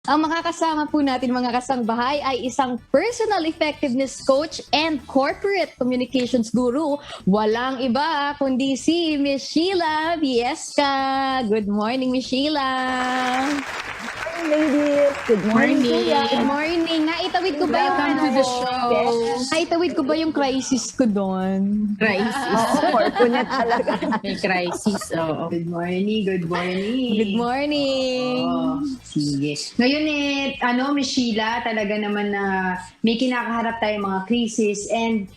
Ang makakasama po natin mga kasangbahay ay isang personal effectiveness coach and corporate communications guru. Walang iba kundi si Miss Sheila Viesca. Good morning, Miss Sheila. Ladies, good morning. Good morning. Naitawid ko ba yung Welcome to the show. Naitawid ko ba yung crisis ko doon? Crisis. Oo, fortunate talaga. May crisis. Oo. Good morning, good morning. Good morning. Oh, sige. Ngayon Miss Sheila, talaga naman na may kinakaharap tayong mga crisis and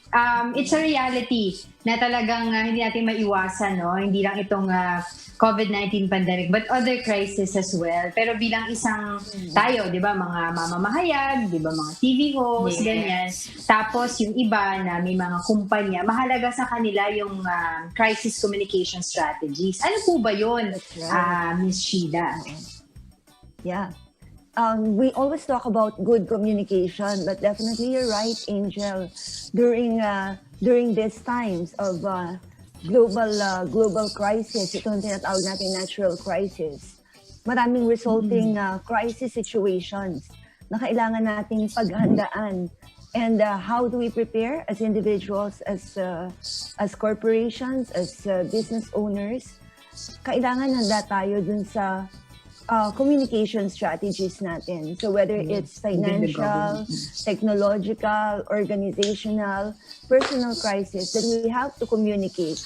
it's a reality na talagang hindi natin maiwasan, no? Hindi lang itong COVID-19 pandemic but other crises as well. Pero bilang isang tayo, 'di ba, mga mamamahayag, 'di ba, mga TV hosts, ganyan. Tapos yung iba na may mga kumpanya, mahalaga sa kanila yung crisis communication strategies. Ano po ba 'yon, Miss Sheila? Yeah. We always talk about good communication, but definitely you're right, Angel. During these times of global crisis, itong tinatawag natin natural crisis, maraming resulting crisis situations na kailangan nating paghandaan. And how do we prepare as individuals, as corporations, as business owners? Kailangan handa tayo dun sa communication strategies natin. So whether it's financial, technological, organizational, personal crisis, that we have to communicate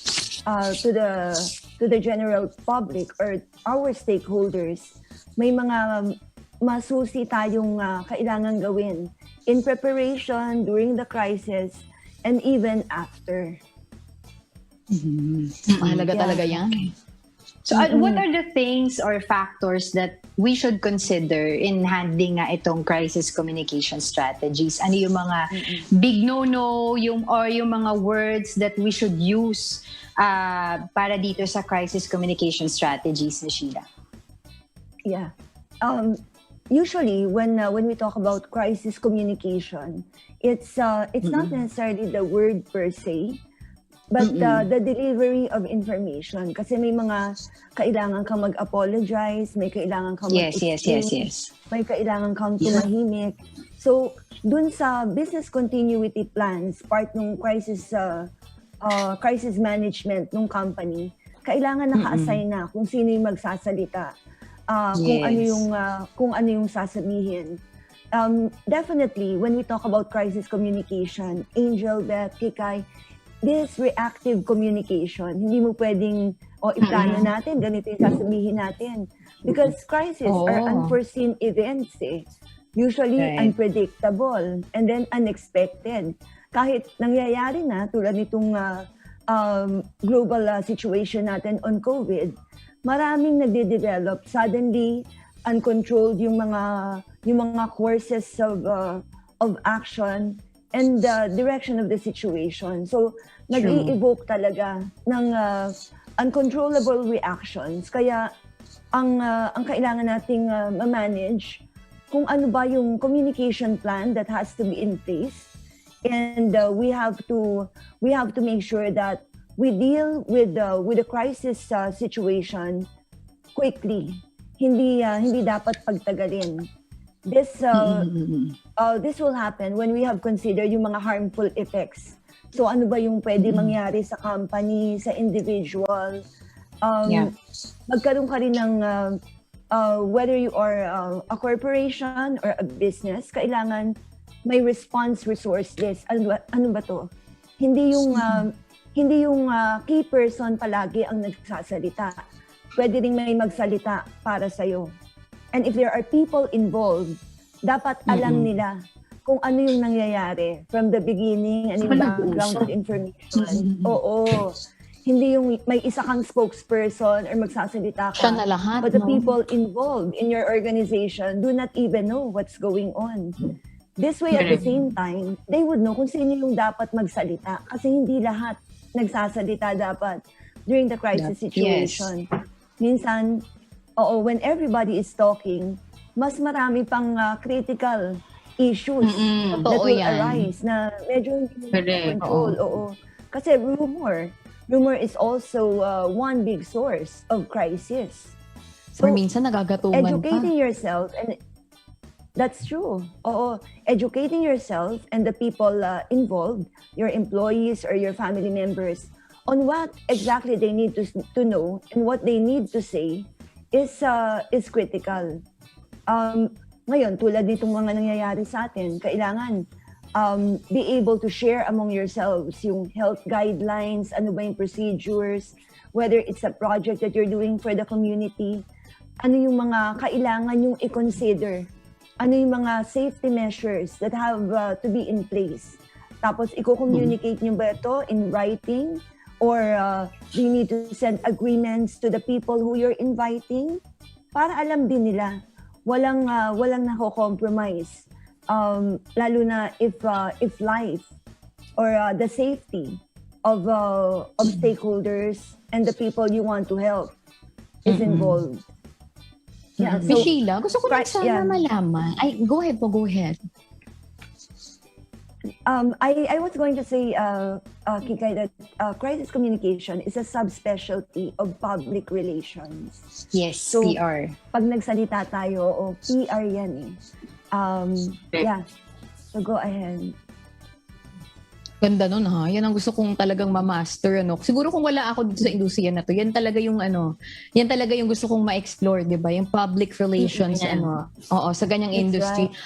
to the general public or our stakeholders. May mga masusi tayong kailangan gawin in preparation, during the crisis, and even after. Mahalaga talaga yan. So what are the things or factors that we should consider in handling itong crisis communication strategies? Ano yung mga big no-no or yung mga words that we should use para dito sa crisis communication strategies, Ms. Sheila? Yeah. Usually when we talk about crisis communication, it's not necessarily the word per se, but the delivery of information. Kasi may mga kailangan kang mag-apologize, may kailangan kang Yes. may kailangan kang tumahimik. So, dun sa business continuity plans, part ng crisis management ng company, kailangan naka-assign na kung sino yung magsasalita, kung ano yung sasabihin. Definitely, when we talk about crisis communication, Angel, Beth, Kikay, this reactive communication, hindi mo pwedeng, iplano natin, ganito yung sasabihin natin. Because crises are unforeseen events Usually unpredictable and then unexpected. Kahit nangyayari na, tulad nitong global situation natin on COVID, maraming nagde-develop, suddenly uncontrolled yung mga courses of action and the direction of the situation. So, nag-i-evoke talaga ng uncontrollable reactions. Kaya, ang kailangan nating ma-manage kung ano ba yung communication plan that has to be in place. And we have to make sure that we deal with the crisis situation quickly. Hindi dapat pagtagalin. This will happen when we have considered yung mga harmful effects. So ano ba yung pwede mangyari sa company, sa individual? Magkaroon ka rin ng whether you are a corporation or a business, kailangan may response resource list. Ano ba to? Hindi yung key person palagi ang nagsasalita. Pwede rin may magsalita para sa'yo. And if there are people involved, dapat alam nila kung ano yung nangyayari from the beginning, ano yung background information. Oo. Hindi yung may isa kang spokesperson or magsasalita ka. Siya na lahat, but the people involved in your organization do not even know what's going on. This way, at the same time, they would know kung sino yung dapat magsalita. Kasi hindi lahat nagsasalita dapat during the crisis situation. Minsan, when everybody is talking, mas marami pang critical issues that will arise na medyo hindi control. Kasi rumor is also one big source of crisis. So, or minsan nagagatungan educating yourself and That's true. Oo, educating yourself and the people involved, your employees or your family members, on what exactly they need to know and what they need to say is critical. Ngayon, tulad nitong mga nangyayari sa atin, kailangan be able to share among yourselves yung health guidelines, ano ba yung procedures, whether it's a project that you're doing for the community, ano yung mga kailangan yung i-consider, ano yung mga safety measures that have to be in place. Tapos, i-communicate nyo ba ito in writing? Or do you need to send agreements to the people who you're inviting? Para alam din nila, walang nako-compromise. Lalo na if life or the safety of stakeholders and the people you want to help is involved. Yeah, Miss Sheila, gusto ko lang sana malaman. Ay, go ahead. I was going to say, Kikay, that crisis communication is a subspecialty of public relations. Yes, So, PR. Pag nagsalita tayo, PR yan eh. Yeah, so go ahead. Ganda nun ha. Yan ang gusto kong talagang ma-master. Siguro kung wala ako dito sa industriya na to, yan talaga yung gusto kong ma-explore, di ba? Yung public relations, oo, sa ganyang That's industry. right.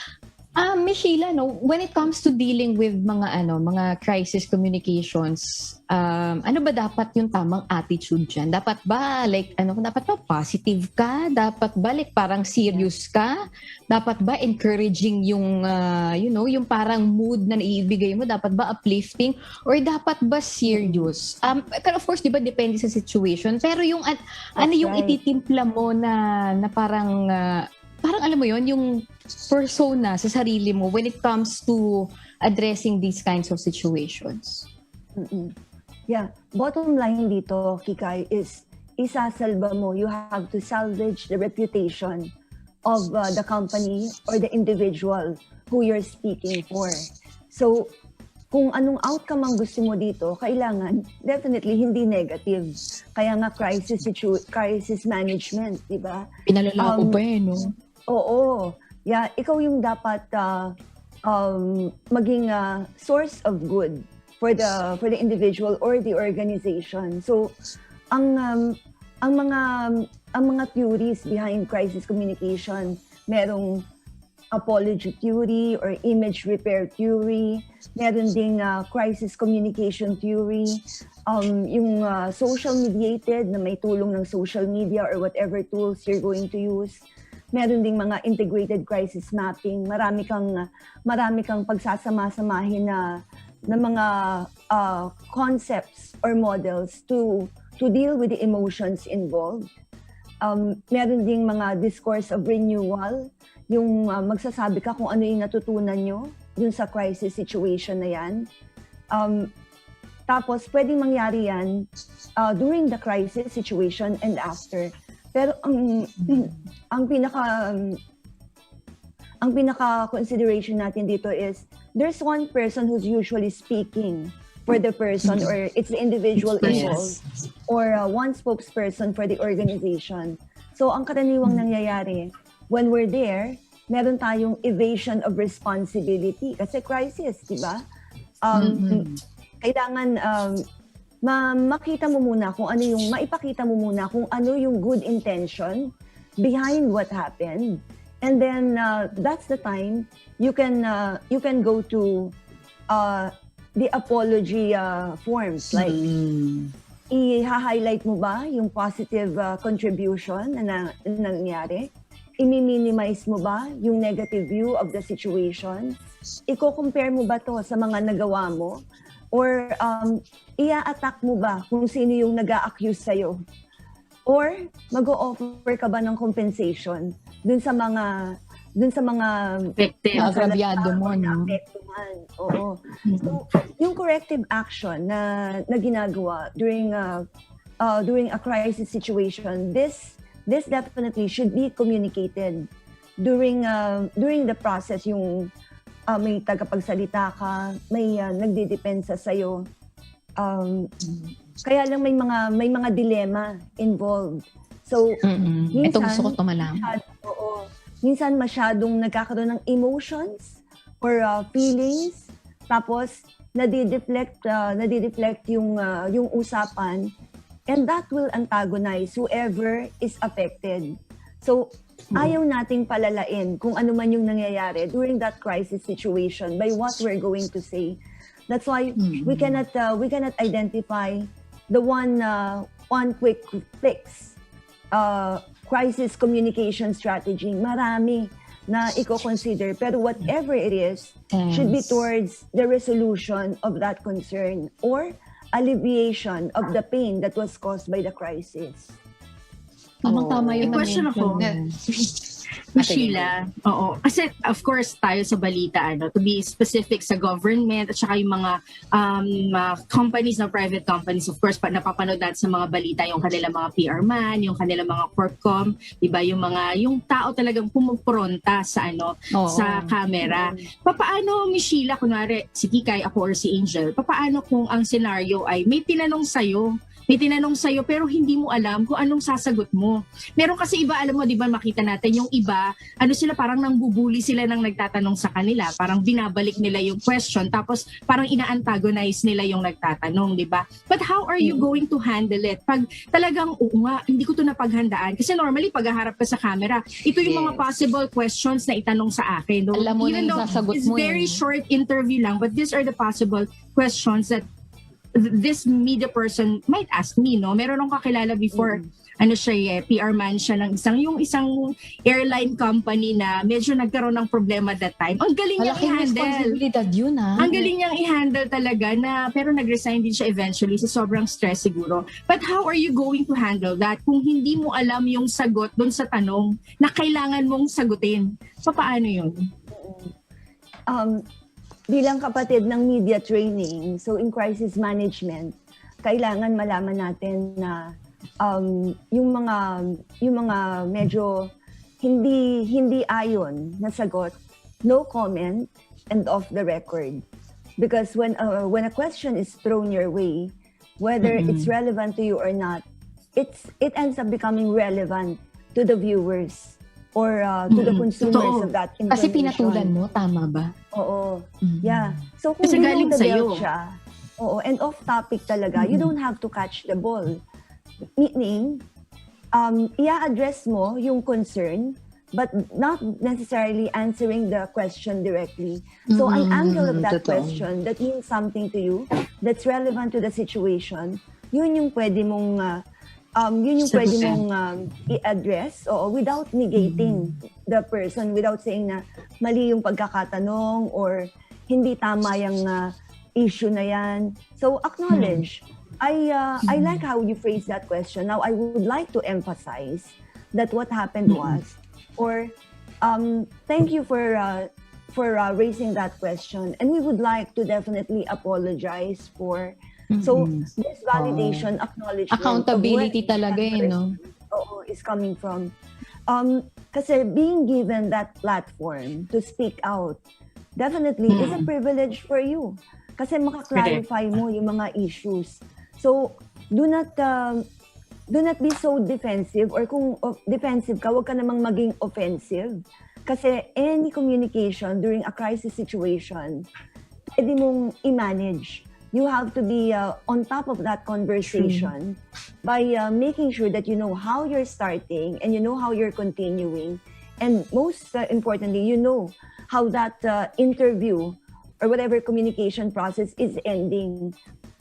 Miss Sheila, when it comes to dealing with mga crisis communications, ano ba dapat yung tamang attitude dyan? Dapat ba, dapat ba positive ka? Dapat ba, parang serious ka? Dapat ba encouraging yung, yung parang mood na naibigay mo? Dapat ba uplifting? Or dapat ba serious? Pero of course, di ba, depende sa situation. Pero yung, yung right. ititimpla mo na parang alam mo yon yung persona sa sarili mo when it comes to addressing these kinds of situations. Yeah, bottom line dito, Kikay, is isasalba mo. You have to salvage the reputation of the company or the individual who you're speaking for. So, kung anong outcome ang gusto mo dito, kailangan definitely hindi negative. Kaya nga crisis management, di ba? Pinalala ko pa no? Oo. Yeah, ikaw yung dapat maging source of good for the individual or the organization. So, ang mga theories behind crisis communication, merong apology theory or image repair theory, meron ding crisis communication theory, yung social mediated na may tulong ng social media or whatever tools you're going to use. Meron ding mga integrated crisis mapping, marami kang pagsasama-samahin na mga concepts or models to deal with the emotions involved. Meron ding mga discourse of renewal, yung magsasabi ka kung ano yung natutunan nyo dun sa crisis situation na yan. Tapos, pwedeng mangyari yan during the crisis situation and after. Pero ang pinaka consideration natin dito is there's one person who's usually speaking for the person or it's the individual involved or one spokesperson for the organization. So ang karaniwang nangyayari when we're there, meron tayong evasion of responsibility kasi crisis, di ba? Kailangan maipakita mo muna kung ano yung good intention behind what happened, and then that's the time you can go to the apology forms, like i-highlight mo ba yung positive contribution na nangyari, i-minimize mo ba yung negative view of the situation, i-compare mo ba to sa mga nagawa mo, or i-attack mo ba kung sino yung nag-a-accuse sa'yo? Or mag-o-offer ka ba ng compensation dun sa mga agrabyado mo, no? Oo. So, yung corrective action na ginagawa during a crisis situation, this definitely should be communicated during the process. Yung may tagapagsalita ka, may nagdidepensa sa'yo. Kaya lang may mga dilemma involved. So, Ito gusto ko ito malaman. minsan masyadong nagkakaroon ng emotions or feelings, tapos nadideflect yung usapan, and that will antagonize whoever is affected. So, ayaw nating palalain kung ano man yung nangyayari during that crisis situation by what we're going to say. That's why we cannot identify the one quick fix crisis communication strategy. Marami na i-consider, pero whatever it is should be towards the resolution of that concern or alleviation of the pain that was caused by the crisis. Tama yung May question ako. Sheila, oo. Kasi of course tayo sa balita, to be specific sa government at saka yung mga companies na private companies, of course, napapanood natin sa mga balita yung kanilang mga PR man, yung kanilang mga corpcom, diba, yung tao talagang pumupronta sa sa camera. Papaano, Miss Sheila, kunwari si Kikay, ako or si Angel, papaano kung ang scenario ay may tinanong sa'yo pero hindi mo alam kung anong sasagot mo. Meron kasi iba, alam mo, di ba, makita natin yung iba, sila parang nangbubuli sila nang nagtatanong sa kanila. Parang binabalik nila yung question, tapos parang ina-antagonize nila yung nagtatanong, di ba? But how are you going to handle it? Pag talagang, hindi ko to napaghandaan. Kasi normally, pag haharap ka sa camera, ito yung mga possible questions na itanong sa akin. No? Alam mo na yung sasagot mo. It's very short interview lang, but these are the possible questions that this media person might ask me, no? Meron akong kakilala before, PR man siya ng isang airline company na medyo nagkaroon ng problema that time. Ang galing niyang i-handle. Responsibilidad yun, ha? Ang galing niyang i-handle talaga pero nag-resign din siya eventually sa sobrang stress siguro. But how are you going to handle that kung hindi mo alam yung sagot doon sa tanong na kailangan mong sagutin? Paano yun? Bilang kapatid ng media training, so in crisis management, kailangan malaman natin na yung mga medyo hindi ayon na sagot, no comment and off the record. Because when a question is thrown your way, whether it's relevant to you or not, it ends up becoming relevant to the viewers or to the consumers of that information. Kasi pinatulan mo, tama ba? Oo. Yeah. So kung Kasi galing sa'yo. siya, and off topic talaga, you don't have to catch the ball. Meaning, i-address mo yung concern, but not necessarily answering the question directly. So an angle of that question that means something to you, that's relevant to the situation, yun yung pwede mong i-address without negating the person, without saying na mali yung pagkakatanong or hindi tama yung issue na yan. So acknowledge. I like how you phrase that question. Now I would like to emphasize that what happened was, or thank you for raising that question, and we would like to definitely apologize for. So this validation, acknowledgement, Accountability talaga no? Is coming from. Kasi being given that platform to speak out definitely is a privilege for you. Kasi maka-clarify mo yung mga issues. So do not be so defensive, or kung defensive ka, huwag ka namang maging offensive. Kasi any communication during a crisis situation, pwede mong i-manage. You have to be on top of that conversation by making sure that you know how you're starting and you know how you're continuing. And most importantly, you know how that interview or whatever communication process is ending.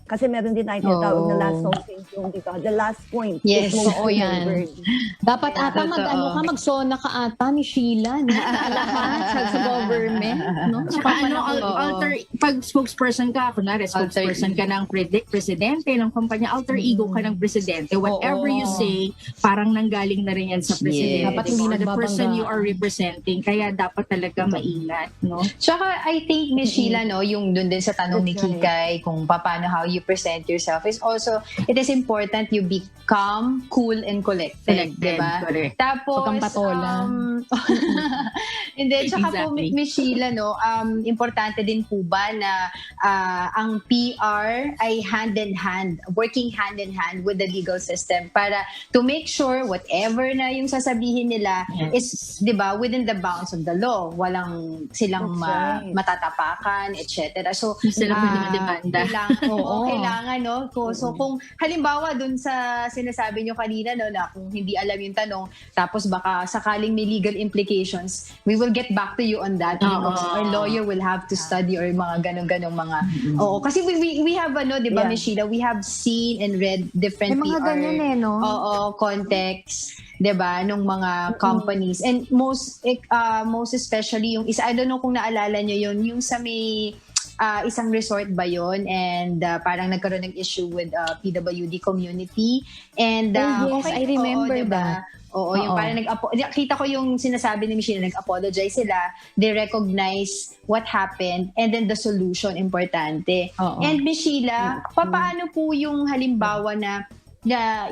Kasi meron din tayo tinatawag na last song syndrome, di ba? The last point. Yes, is most yan. remembered. Dapat ata mag-sona ka ata ni Sheila, no? Lahat sa government, no? Saka pag spokesperson ka, kunwari, spokesperson ka ng presidente ng kumpanya, alter ego ka ng presidente. Whatever you say, parang nanggaling na rin yan sa presidente. Dapat hindi the person you are representing. Kaya dapat talaga maingat, no? Tsaka, I think, Miss Sheila, no, yung dun din sa tanong ni Kikay, kung paano, how you present yourself, is also, it is important you be calm, cool, and collected, diba? Correct. Tapos, Huwag kang patola. Hindi, tsaka po, Exactly. Miss Sheila, no, importante din po ba na ang PR ay working hand in hand with the legal system para to make sure whatever na yung sasabihin nila is, di ba, within the bounds of the law. Walang silang That's right. matatapakan, etc. So, Sila pwede mademanda. kailangan, no? So, kung halimbawa dun sa sinasabi nyo kanina, no, na kung hindi alam yung tanong, tapos baka sakaling may legal implications, we will get back to you on that because our lawyer will have to study or mga ganong mga oo kasi we have di ba, Yeah. Miss Sheila, we have seen and read different May mga PR ganun no? context, 'di ba, nung mga companies and most especially yung isa, I don't know kung naalala nyo yun, yung sa may isang resort ba yun and parang nagkaroon ng issue with PWD community and yes, I remember diba? that. Oo, yung parang kita ko yung sinasabi ni Michelle, nag-apologize sila, they recognize what happened and then the solution, importante. Oo. And Miss Sheila, paano po yung halimbawa na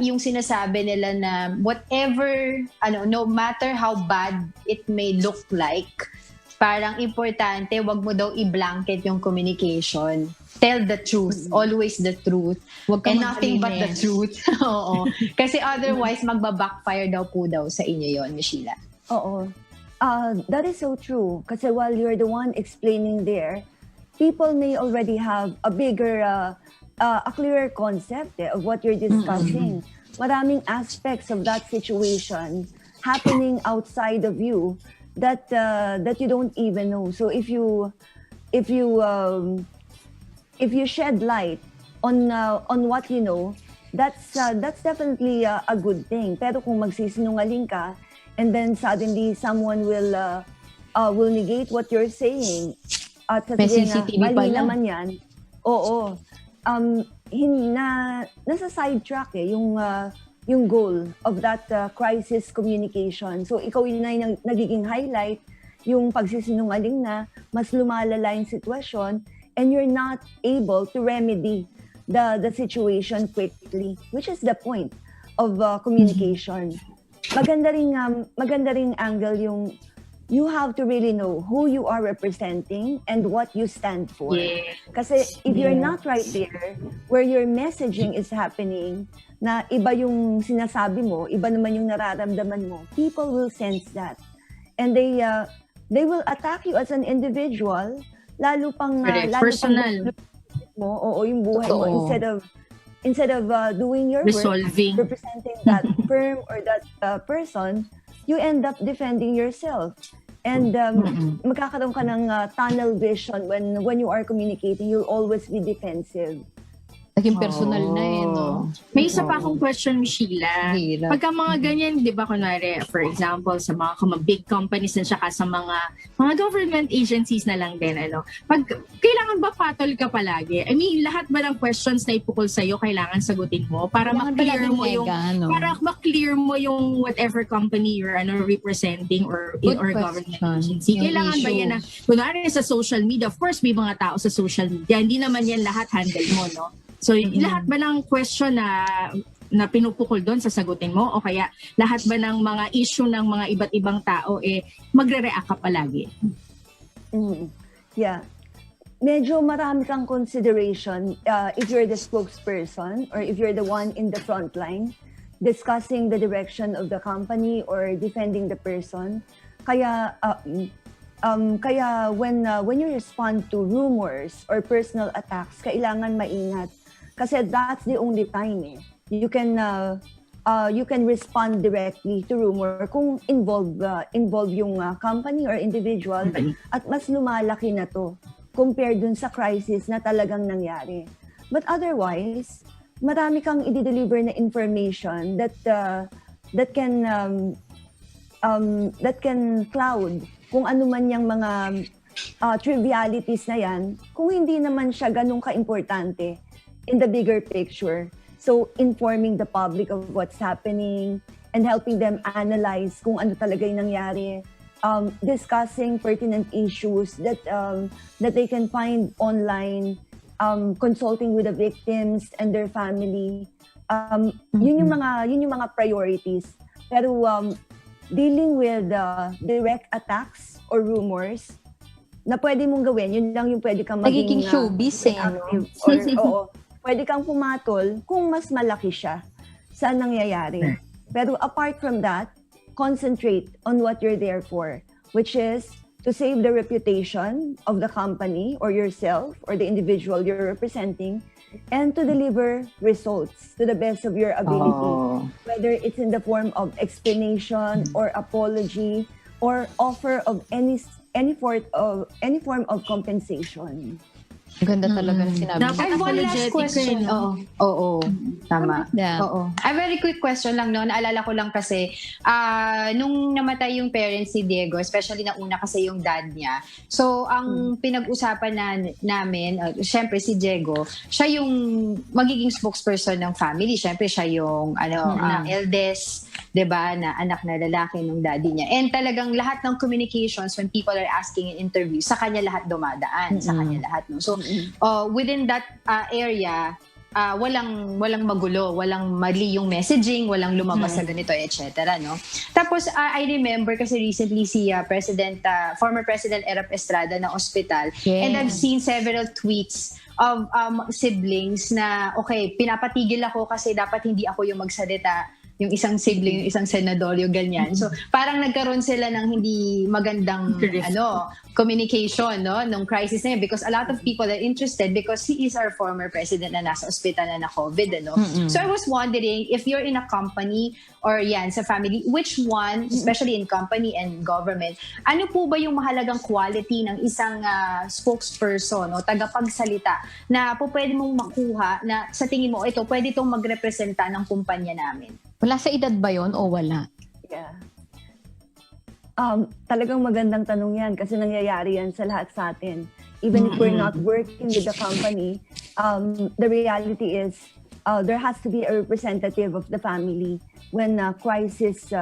yung sinasabi nila na whatever, no matter how bad it may look like, parang importante, wag mo daw i-blanket yung communication. Tell the truth. Always the truth. Wag kang And nothing but the maglinis. truth. Oo. Kasi otherwise, magbabackfire daw sa inyo yon, Miss Sheila. Oo. That is so true. Kasi while you're the one explaining there, people may already have a bigger, a clearer concept of what you're discussing. Maraming aspects of that situation happening outside of you that you don't even know. So if you shed light on what you know, that's definitely a good thing. Pero kung magsisinungaling ka and then suddenly someone will negate what you're saying at May sasabihin CCTV na mali pala. naman yan. Oo. Nasa sidetrack yung goal of that crisis communication. So ikaw yun na yung nagiging highlight, yung pagsisinungaling na, mas lumalala yung sitwasyon, and you're not able to remedy the situation quickly, which is the point of communication. Maganda ring angle yung you have to really know who you are representing and what you stand for. Yeah. Kasi if you're not right there, where your messaging is happening, na iba yung sinasabi mo, iba naman yung nararamdaman mo, people will sense that. And they will attack you as an individual, lalo pang Personal. mo, yung buhay mo, Totoo. instead of doing your Resolving. work, representing that firm or that person, you end up defending yourself. And magkakaroon ka ng tunnel vision when you are communicating, you'll always be defensive. Naging personal na no? May isa pa akong question, Miss Sheila. Hirap. Pagka mga ganyan, di ba, kunwari, for example, sa mga big companies na saka sa mga government agencies na lang din, kailangan ba patol ka palagi? I mean, lahat ba ng questions na ipukol sa'yo, kailangan sagutin mo para Kailangan ma-clear palaging mo yung mega, no? para ma-clear mo yung whatever company you're representing or Good government question. agency. Yung Kailangan ba issue. yan na, kunwari sa social media, of course, may mga tao sa social media, hindi naman yan lahat handle mo, no? So, lahat ba ng question na pinupukol doon sasagutin mo o kaya lahat ba ng mga issue ng mga iba't ibang tao magre-react ka palagi? Yeah. Medyo marami kang consideration if you're the spokesperson or if you're the one in the front line discussing the direction of the company or defending the person. Kaya when you respond to rumors or personal attacks, kailangan maingat. Kasi that's the only time you can respond directly to rumor kung involve yung company or individual at mas lumalaki na to compared dun sa crisis na talagang nangyari. But otherwise, marami kang i-deliver na information that can cloud kung ano man yung mga trivialities na yan, kung hindi naman siya ganun ka-importante in the bigger picture. So, informing the public of what's happening and helping them analyze kung ano talaga yung nangyari. Discussing pertinent issues that they can find online, consulting with the victims and their family. Yun yung mga priorities. Pero dealing with direct attacks or rumors na pwede mong gawin, yun lang yung pwede kang Nagiging maging showbiz eh, no? active. Or, oo, pwede kang pumatol kung mas malaki siya sa nangyayari. Pero apart from that, concentrate on what you're there for, which is to save the reputation of the company or yourself or the individual you're representing, and to deliver results to the best of your ability, whether it's in the form of explanation or apology or offer of any form of compensation. Ganda talaga ng sinabi. Dapat I have one last apologetic question. rin, no? Oo. Tama. Yeah. Oo. A very quick question lang, no? Naalala ko lang kasi, nung namatay yung parents si Diego, especially na una kasi yung dad niya. So, ang pinag-usapan namin, syempre si Diego, siya yung magiging spokesperson ng family. Syempre, siya yung eldest, 'di ba, na anak na lalaki ng daddy niya. And talagang lahat ng communications when people are asking in interviews, sa kanya lahat dumadaan, sa kanya lahat, no? So, within that area, walang magulo, walang mali yung messaging, walang lumabas sa ganito, etc. No? Tapos, I remember kasi recently si former President Erap Estrada ng ospital, and I've seen several tweets of siblings na, okay, pinapatigil ako kasi dapat hindi ako yung magsalita, yung isang sibling, yung isang senador, yung ganyan. So, parang nagkaroon sila ng hindi magandang communication, no, nung crisis na yun, because a lot of people are interested because he is our former president na nasa ospital na na-COVID, ano. So, I was wondering if you're in a company or sa family, which one, especially in company and government, ano po ba yung mahalagang quality ng isang spokesperson o tagapagsalita na po pwede mong makuha na sa tingin mo, ito, pwede itong magrepresenta ng kumpanya namin? Wala sa edad ba yon o wala? Yeah. Talagang magandang tanong yan kasi nangyayari yan sa lahat sa atin. Even if we're not working with the company, the reality is there has to be a representative of the family when crisis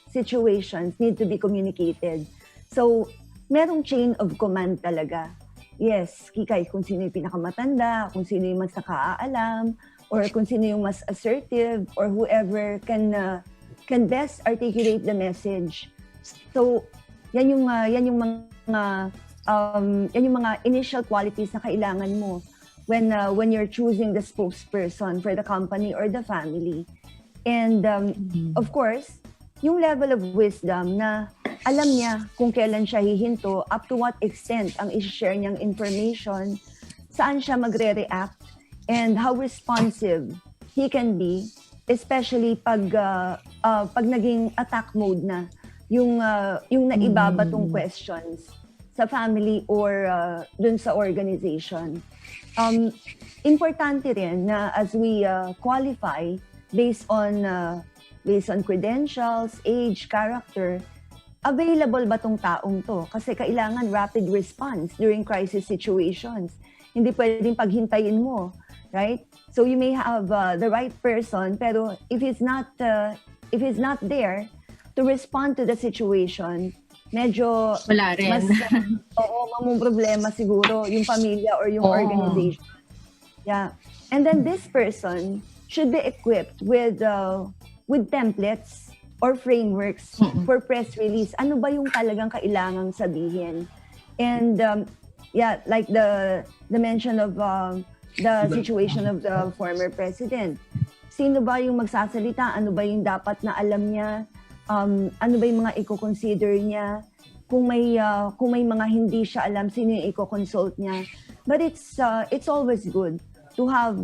situations need to be communicated. So, merong chain of command talaga. Yes, Kikay, kung sino yung pinakamatanda, kung sino yung mas nakaalam, or kung sino yung mas assertive, or whoever can best articulate the message. So, yan yung mga initial qualities na kailangan mo when you're choosing the spokesperson for the company or the family. And of course, yung level of wisdom na alam niya kung kailan siya hihinto, up to what extent ang i-share niyang information, saan siya magre-react, and how responsive he can be, especially pag naging attack mode na yung naibabatong questions sa family or dun sa organization. Importante rin na as we qualify based on credentials, age, character, available ba tong taong to? Kasi kailangan rapid response during crisis situations. Hindi pwedeng paghintayin mo, right? So you may have the right person, pero if he's not there to respond to the situation, medyo wala rin. mamumroblema siguro yung pamilya or yung organization. Yeah. And then this person should be equipped with templates or frameworks for press release. Ano ba yung talagang kailangang sabihin? And like the mention of the situation of the former president. Sino ba yung magsasalita? Ano ba yung dapat na alam niya? Ano ba yung mga i-consider niya? Kung may mga hindi siya alam, sino yung i-consult niya? But it's always good to have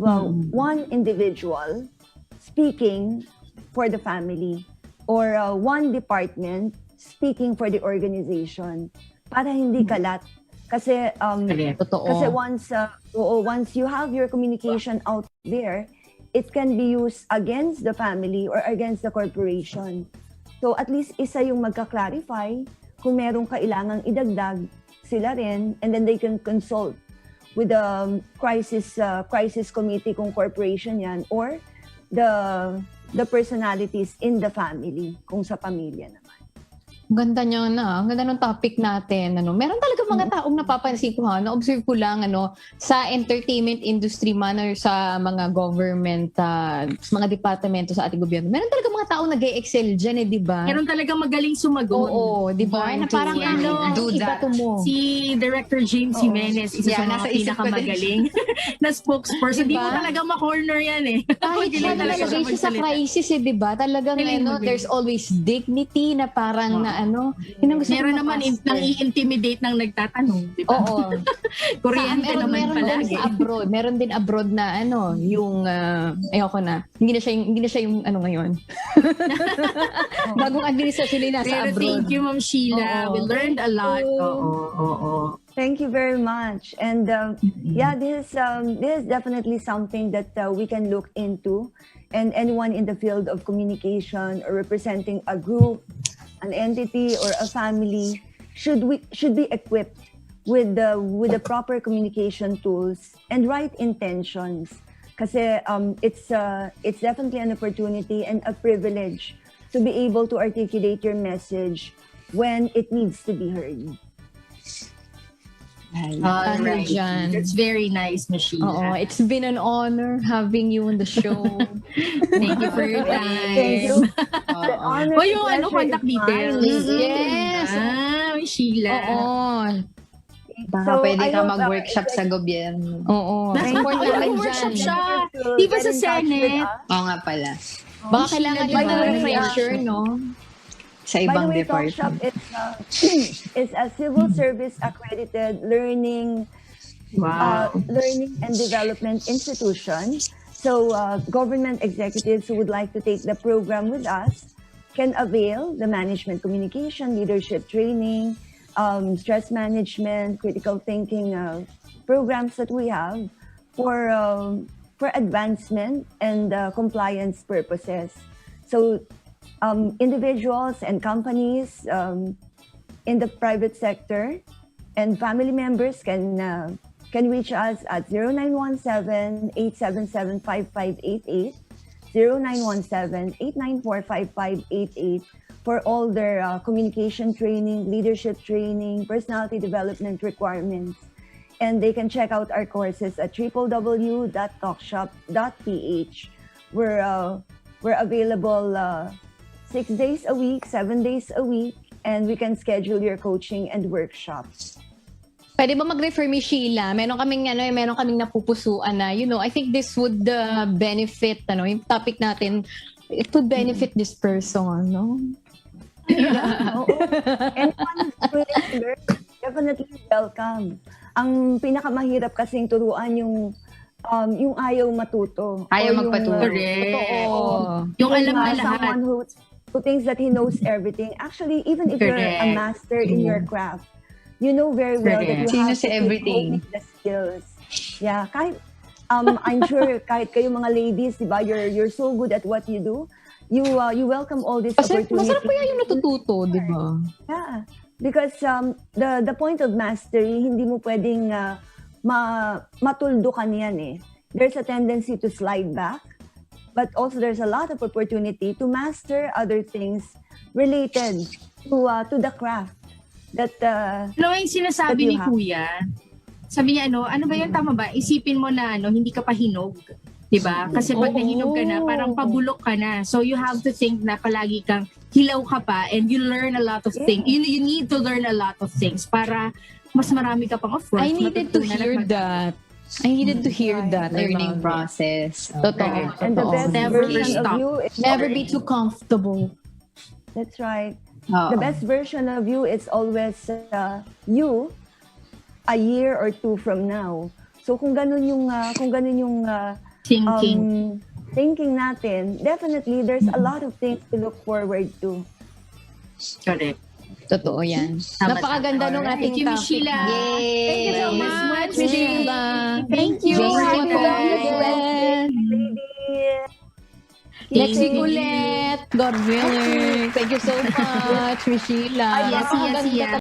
one individual speaking for the family or one department speaking for the organization para hindi kalat. Kasi once you have your communication out there, it can be used against the family or against the corporation. So at least isa yung magka-clarify, kung merong kailangang idagdag, sila rin, and then they can consult with the crisis committee kung corporation yan, or the personalities in the family, kung sa pamilya naman. Ganda niya na. Ang ganda ng topic natin. Meron talaga mga taong napapansin ko na-observe ko lang sa entertainment industry man or sa mga government, sa mga departamento sa ating gobyerno. Meron talaga mga taong nag-e-excel dyan di ba? Meron talaga magaling sumagot. Oo, di ba? Na parang do iba that. to mo. Si Director James Oo. Jimenez, isa Yeah, sa mga nasa isip ko din pinakamagaling na spokesperson. Di Diba? mo talaga ma-corner yan Kahit siya Magaling talaga nalagay siya sa magsalita. crisis di ba? Talagang Magaling. there's always dignity na parang yun ang gusto Meron ko naman ma-master. nang i-intimidate ng nagtatanong, di ba? Oo. Kuryente meron naman din palagi. sa abroad. Meron din abroad na yung ayoko na. Hindi na siya yung ngayon. Bagong administrasyon na nasa Pero abroad. thank you, Ma'am Sheila. Oo. We learned a lot. Thank you. Oo. Thank you very much. And this is definitely something that we can look into. And anyone in the field of communication or representing a group, an entity, or a family should be equipped with the proper communication tools and right intentions. Kasi it's definitely an opportunity and a privilege to be able to articulate your message when it needs to be heard. All right. Dyan. That's very nice, Miss Oo, Sheila. it's been an honor having you on the show. Thank you for your time. Thank you. The honor O and yung pleasure contact is details. mine. Yes. Miss Sheila. Oo. Baka So, pwede I ka hope, mag-workshop sa gobyerno. Oo. Support Ay, namin workshop dyan. siya. Di ba sa Get in touch with Senate? us. Oo nga pala. Baka kailangan Sheila, din by the ng way, refresher, no? Sa By the ibang way, Talk Shop department. is a civil service accredited learning learning and development institution. So government executives who would like to take the program with us can avail the management communication, leadership training, stress management, critical thinking programs that we have for advancement and compliance purposes. So individuals and companies in the private sector and family members can reach us at 0917-877-5588, 0917-894-5588 for all their communication training, leadership training, personality development requirements. And they can check out our courses at www.talkshop.ph. We're available 6 days a week, 7 days a week, and we can schedule your coaching and workshops. Pwede ba mag-refer mi Sheila? Meron kaming napupusuan na, I think this would benefit, yung topic natin, it would benefit this person, no? Oo. Anyone who's willing to learn, definitely welcome. Ang pinakamahirap kasing turuan yung ayaw matuto. Ayaw Or yung, magpatuto. Correct. Oo. Yung alam na lahat. Someone who thinks that he knows everything. Actually, even if you're a Correct. master in your craft, you know very well that you Correct. have Sino si to keep everything? honing the skills. Yeah, kahit I'm sure kahit kayo mga ladies, 'di ba, you're so good at what you do. You welcome all these Kasi opportunities. masarap kaya yung natututo, di ba? Yeah, because the point of mastery, hindi mo pwedeng matuldukan yan eh. There's a tendency to slide back, but also there's a lot of opportunity to master other things related to the craft that Yung sinasabi That ni you have. Kuya, sabi niya, ano ba yan, tama ba? Isipin mo na, hindi ka pa hinog. Diba? Kasi pag Oo. nahinog ka na, parang pabulok ka na. So you have to think na palagi kang hilaw ka pa and you learn a lot of things. You need to learn a lot of things para mas marami ka pang of course. I needed to matutunan at hear that. I needed to hear that. Learning about it. process. Totoo. and the Totoo. best Never version stop. of you is Never be too comfortable. That's right. Oo. The best version of you is always you a year or two from now. So kung ganun yung thinking. thinking natin, definitely there's a lot of things to look forward to. Correct. Totoo yan. Tama, Napakaganda tama. nung Alright. ating Thank you, topic. Sheila. Yay! Thank you so much, Miss Sheila. Sheila. Thank you. Thank you. Thank you. Thank you. Ladies. Next Thank week you. ulit. God willing. Thank you so much, Miss Sheila. Yes, yes, Napakaganda yes.